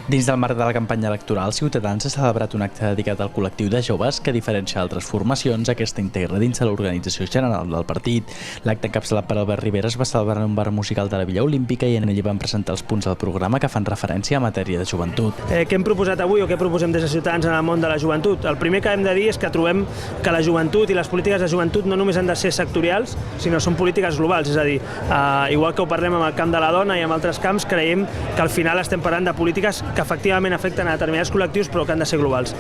Dins del marc de la campanya electoral, Ciutadans ha celebrat un acte dedicat al col·lectiu de joves que, a diferència d'altres formacions, aquesta integra dins de l'organització general del partit. L'acte encapçalat per Albert Rivera es va celebrar en un bar musical de la Villa Olímpica i en ell van presentar els punts del programa que fan referència a matèria de joventut. Què hem proposat avui o què proposem des de Ciutadans en el món de la joventut? El primer que hem de dir és que trobem que la joventut i les polítiques de joventut no només han de ser sectorials, sinó són polítiques globals. És a dir, igual que ho parlem amb el camp de la dona i amb altres camps, creiem que al final estem parlant de polítiques que efectivament afecten a determinats col·lectius però que han de ser globals.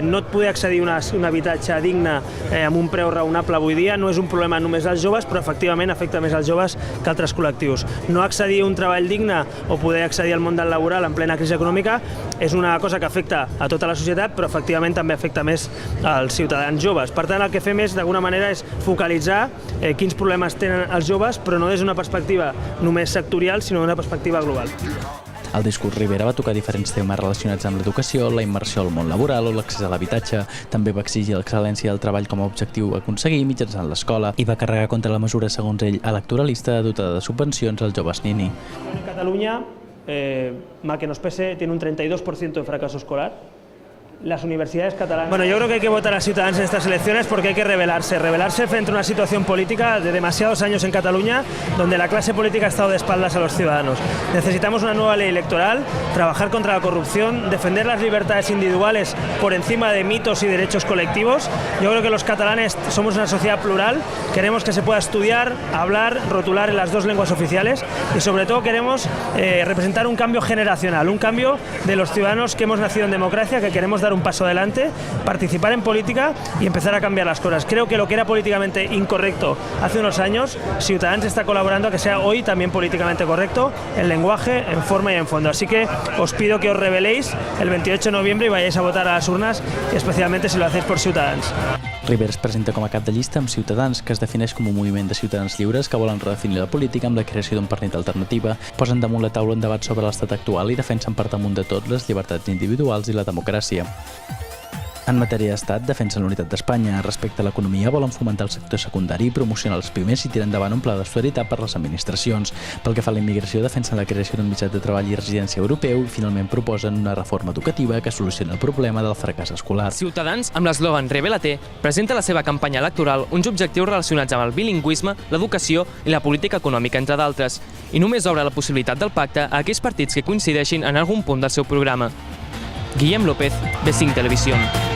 No et poder accedir a un habitatge digne amb un preu raonable avui dia no és un problema només dels joves, però efectivament afecta més als joves que altres col·lectius. No accedir a un treball digne o poder accedir al món del laboral en plena crisi econòmica és una cosa que afecta a tota la societat, però efectivament també afecta més als ciutadans joves. Per tant, el que fem és, d'alguna manera, és focalitzar quins problemes tenen els joves, però no des d'una perspectiva només sectorial, sinó d'una perspectiva global. Al discurs, Rivera va tocar diferents temes relacionats amb l'educació, la immersió al món laboral o l'accés a l'habitatge. També va exigir l'excel·lència del treball com a objectiu a aconseguir mitjançant l'escola i va carregar contra la mesura, segons ell, electoralista dotada de subvencions als joves nini. En Cataluña, mal que nos pese, tiene un 32% de fracaso escolar. Las universidades catalanas... Bueno, yo creo que hay que votar a Ciutadans en estas elecciones porque hay que rebelarse frente a una situación política de demasiados años en Cataluña donde la clase política ha estado de espaldas a los ciudadanos. Necesitamos una nueva ley electoral, trabajar contra la corrupción, defender las libertades individuales por encima de mitos y derechos colectivos. Yo creo que los catalanes somos una sociedad plural, queremos que se pueda estudiar, hablar, rotular en las dos lenguas oficiales y sobre todo queremos representar un cambio generacional, un cambio de los ciudadanos que hemos nacido en democracia, que queremos dar un paso adelante, participar en política y empezar a cambiar las cosas. Creo que lo que era políticamente incorrecto hace unos años, Ciutadans está colaborando a que sea hoy también políticamente correcto en lenguaje, en forma y en fondo. Así que os pido que os rebeléis el 28 de noviembre y vayáis a votar a las urnas, especialmente si lo hacéis por Ciutadans. Rivera es presenta com a cap de llista amb Ciutadans, que es defineix com un moviment de ciutadans lliures que volen redefinir la política amb la creació d'un partit alternativa, posen damunt la taula un debat sobre l'estat actual i defensen per damunt de tot les llibertats individuals i la democràcia. En matèria d'estat, defensen l'unitat d'Espanya. Respecte a l'economia, volen fomentar el sector secundari, promocionar els primers i tirar endavant un pla d'austeritat per les administracions. Pel que fa a la immigració, defensen la creació d'un mitjà de treball i residència europeu i finalment proposen una reforma educativa que solucioni el problema del fracàs escolar. Ciutadans, amb l'eslògan Rebel·la-te, presenta la seva campanya electoral uns objectius relacionats amb el bilingüisme, l'educació i la política econòmica, entre d'altres, i només obre la possibilitat del pacte a aquells partits que coincideixin en algun punt del seu programa. Guillem López, B5 Televisión.